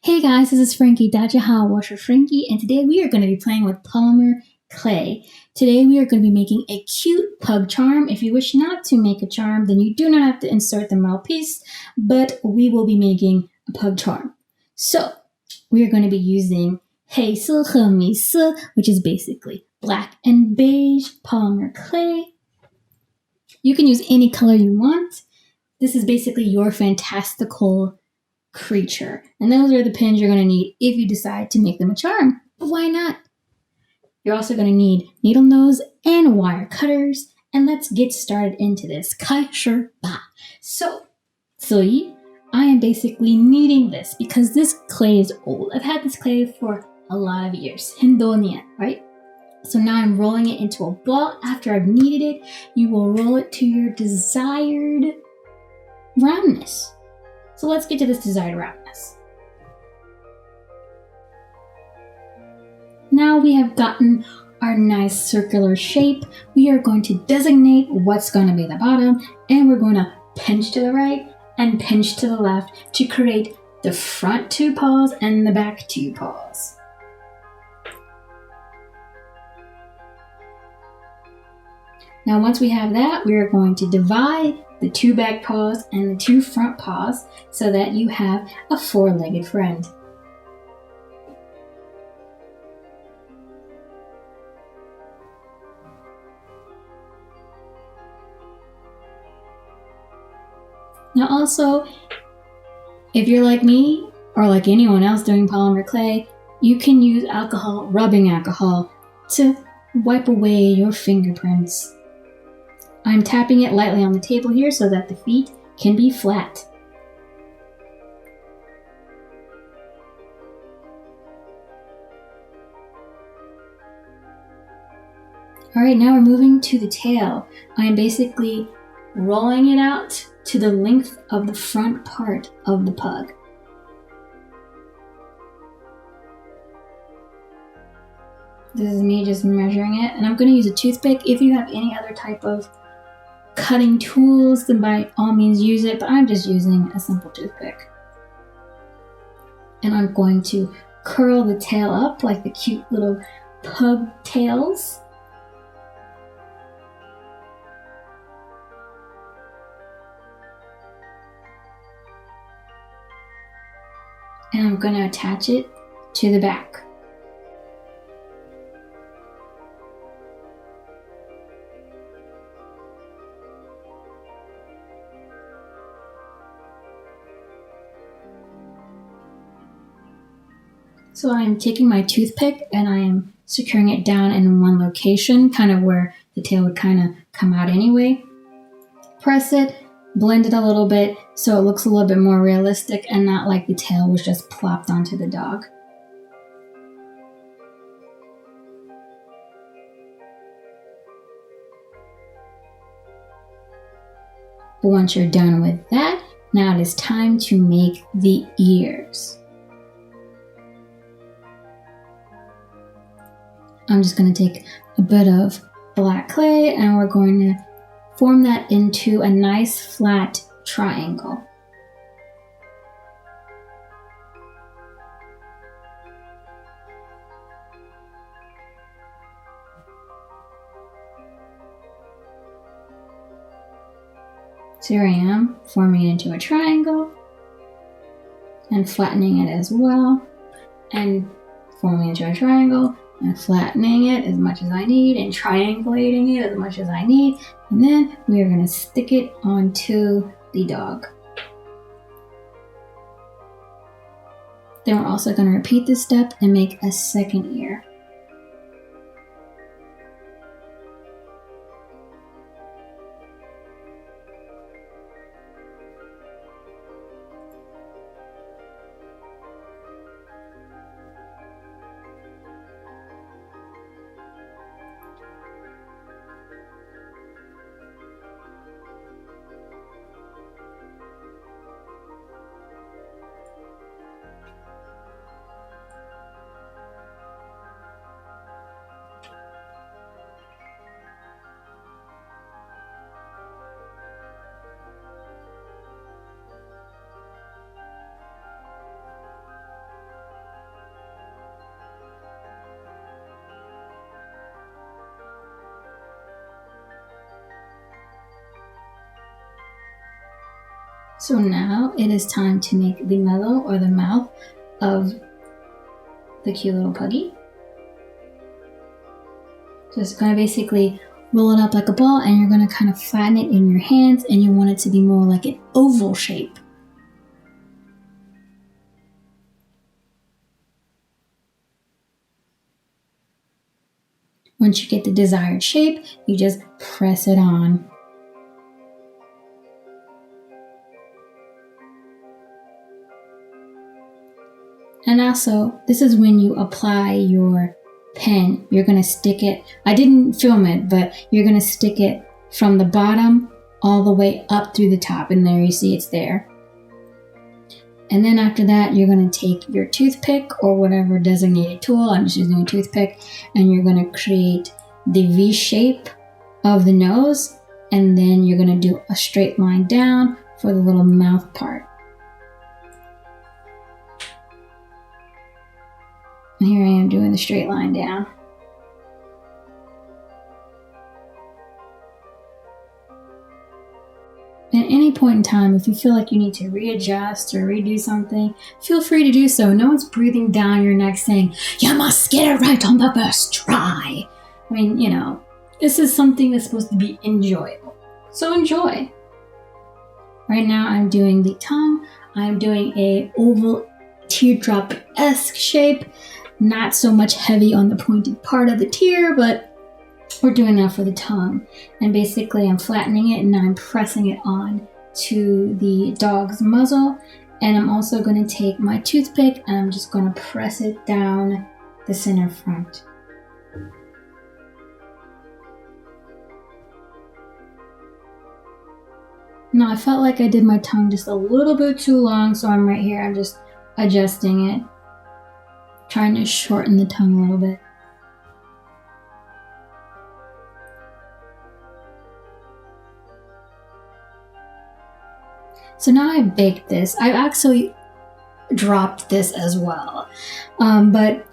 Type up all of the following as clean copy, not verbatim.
Hey guys, this is Frankie. 大家好，我是 Frankie, and today we are going to be playing with polymer clay. Today we are going to be making a cute pug charm. If you wish not to make a charm, then you do not have to insert the metal piece, but we will be making a pug charm. So we are going to be using 黑色和米色, which is basically black and beige polymer clay. You can use any color you want. This is basically your fantastical creature. And those are the pins you're going to need if you decide to make them a charm. But why not? You're also going to need needle nose and wire cutters. And let's get started into this. 开始吧. So I am basically kneading this because this clay is old. I've had this clay for a lot of years. 很多年, right? So now I'm rolling it into a ball. After I've kneaded it, you will roll it to your desired roundness. So let's get to this desired roundness. Now we have gotten our nice circular shape. We are going to designate what's going to be the bottom, and we're going to pinch to the right and pinch to the left to create the front two paws and the back two paws. Now once we have that, we are going to divide the two back paws and the two front paws so that you have a four-legged friend. Now also, if you're like me or like anyone else doing polymer clay, you can use alcohol, rubbing alcohol, to wipe away your fingerprints. I'm tapping it lightly on the table here so that the feet can be flat. Alright, now we're moving to the tail. I am basically rolling it out to the length of the front part of the pug. This is me just measuring it, and I'm going to use a toothpick. If you have any other type of cutting tools, then by all means use it, but I'm just using a simple toothpick. And I'm going to curl the tail up like the cute little pug tails. And I'm going to attach it to the back. So I'm taking my toothpick and I am securing it down in one location, kind of where the tail would kind of come out anyway. Press it, blend it a little bit so it looks a little bit more realistic and not like the tail was just plopped onto the dog. But once you're done with that, now it is time to make the ears. I'm just going to take a bit of black clay and we're going to form that into a nice flat triangle. So here I am, forming it into a triangle and flattening it as well, and forming it into a triangle and flattening it as much as I need and triangulating it as much as I need, and then we are going to stick it onto the dog. Then we're also going to repeat this step and make a second ear. So now it is time to make the mellow or the mouth of the cute little puggy. Just gonna basically roll it up like a ball, and you're gonna kind of flatten it in your hands, and you want it to be more like an oval shape. Once you get the desired shape, you just press it on. And also, this is when you apply your pen. You're going to stick it, I didn't film it, but you're going to stick it from the bottom all the way up through the top. And there you see it's there. And then after that, you're going to take your toothpick or whatever designated tool, I'm just using a toothpick, and you're going to create the V shape of the nose. And then you're going to do a straight line down for the little mouth part. And here I am doing the straight line down. At any point in time, if you feel like you need to readjust or redo something, feel free to do so. No one's breathing down your neck saying, "You must get it right on the first try." I mean, you know, this is something that's supposed to be enjoyable. So enjoy. Right now I'm doing the tongue. I'm doing a oval teardrop-esque shape. Not so much heavy on the pointed part of the tear, but we're doing that for the tongue. And basically I'm flattening it and I'm pressing it on to the dog's muzzle. And I'm also going to take my toothpick and I'm just going to press it down the center front. Now I felt like I did my tongue just a little bit too long, so I'm right here. I'm just adjusting it. Trying to shorten the tongue a little bit. So now I've baked this. I've actually dropped this as well. But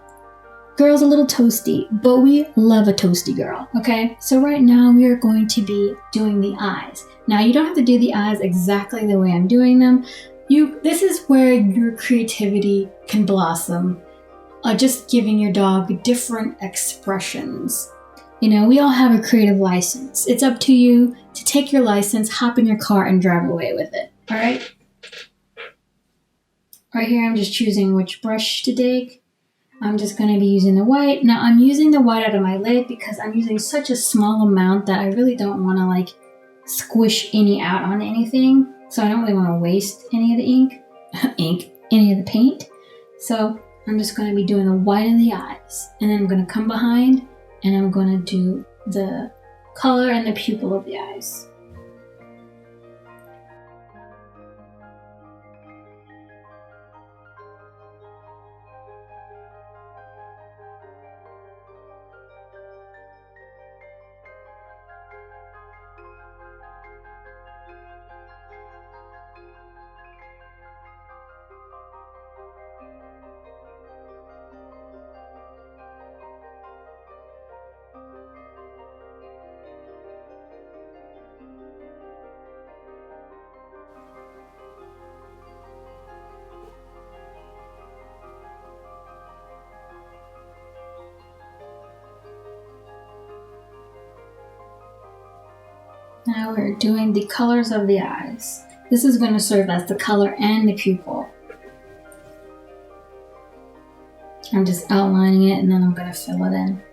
girl's a little toasty, but we love a toasty girl, okay? So right now we are going to be doing the eyes. Now you don't have to do the eyes exactly the way I'm doing them. This is where your creativity can blossom. Just giving your dog different expressions. You know, we all have a creative license. It's up to you to take your license, hop in your car, and drive away with it. All right? Right here, I'm just choosing which brush to take. I'm just going to be using the white. Now, I'm using the white out of my lid because I'm using such a small amount that I really don't want to, like, squish any out on anything. So I don't really want to waste any of the any of the paint. So I'm just going to be doing the white of the eyes, and then I'm going to come behind and I'm going to do the color and the pupil of the eyes. Now we're doing the colors of the eyes. This is going to serve as the color and the pupil. I'm just outlining it and then I'm going to fill it in.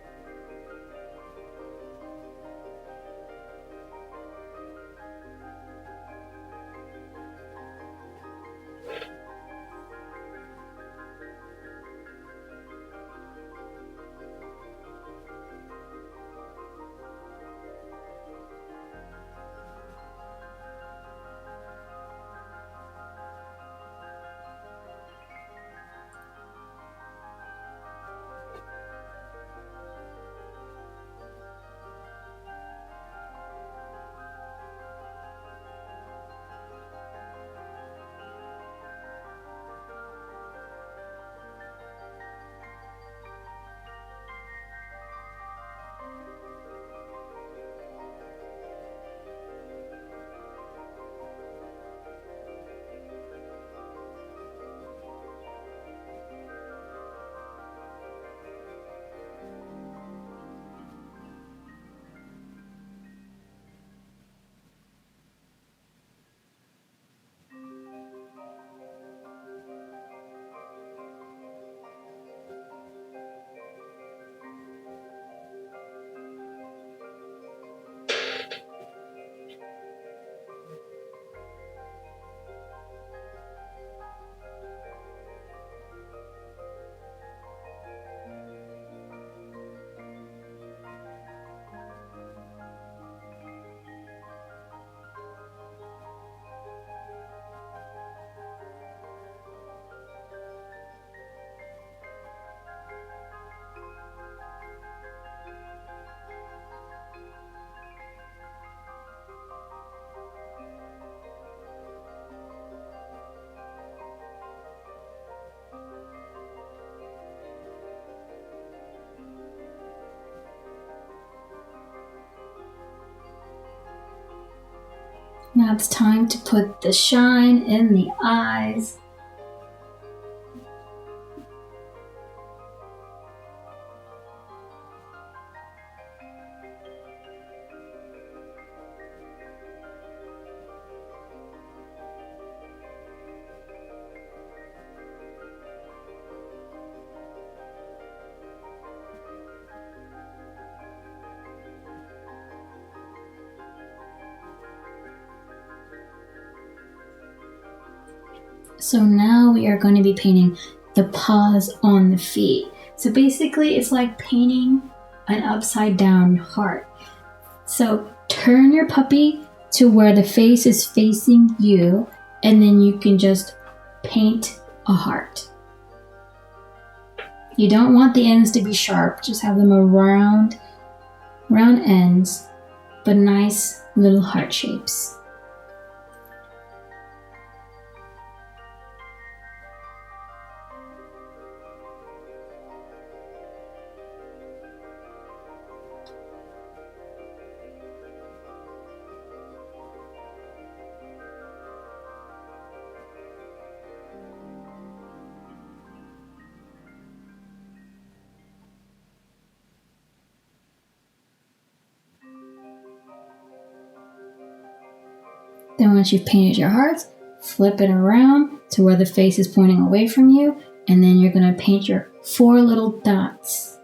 Now it's time to put the shine in the eyes. So now we are going to be painting the paws on the feet. So basically it's like painting an upside down heart. So turn your puppy to where the face is facing you, and then you can just paint a heart. You don't want the ends to be sharp, just have them round ends, but nice little heart shapes. Then once you've painted your hearts, flip it around to where the face is pointing away from you, and then you're going to paint your 4 little dots.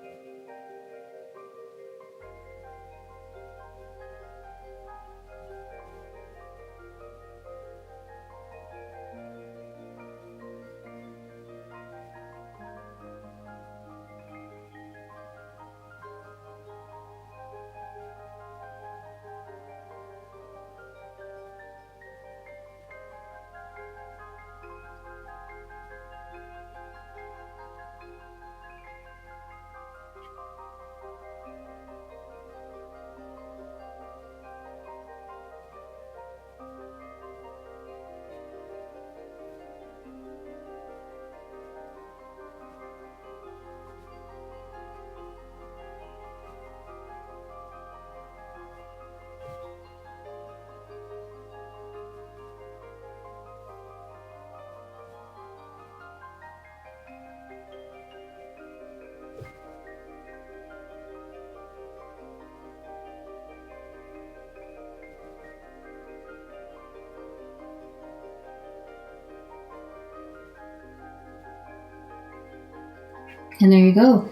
And there you go,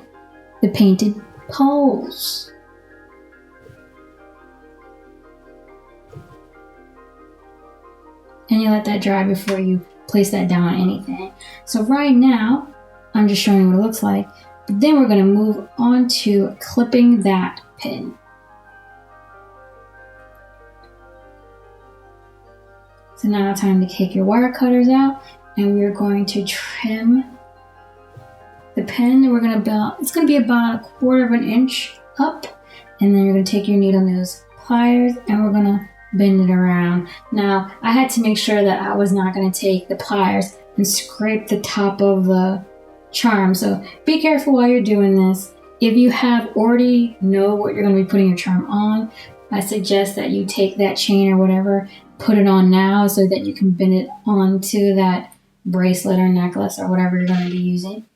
the painted paws. And you let that dry before you place that down on anything. So right now, I'm just showing you what it looks like. But then we're going to move on to clipping that pin. So now time to take your wire cutters out, and we're going to trim the pen. We're going to it's going to be about 1/4 of an inch up, and then you're going to take your needle nose pliers and we're going to bend it around. Now I had to make sure that I was not going to take the pliers and scrape the top of the charm, so be careful while you're doing this. If you have already know what you're going to be putting your charm on, I suggest that you take that chain or whatever, put it on now so that you can bend it onto that bracelet or necklace or whatever you're going to be using.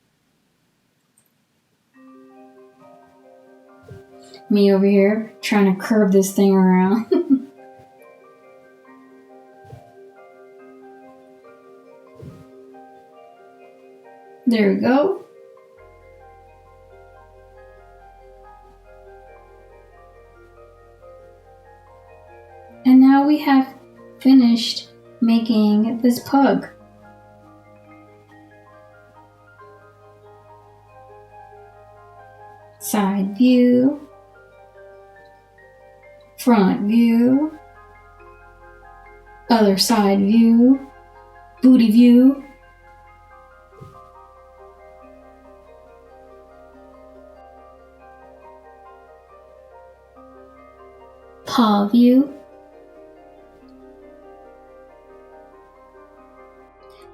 Me over here trying to curve this thing around. There we go. And now we have finished making this pug. Side view. Front view, other side view, booty view, paw view.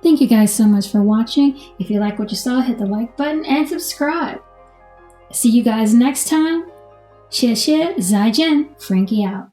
Thank you guys so much for watching. If you like what you saw, hit the like button and subscribe. See you guys next time. 谢谢，再见，Frankie out.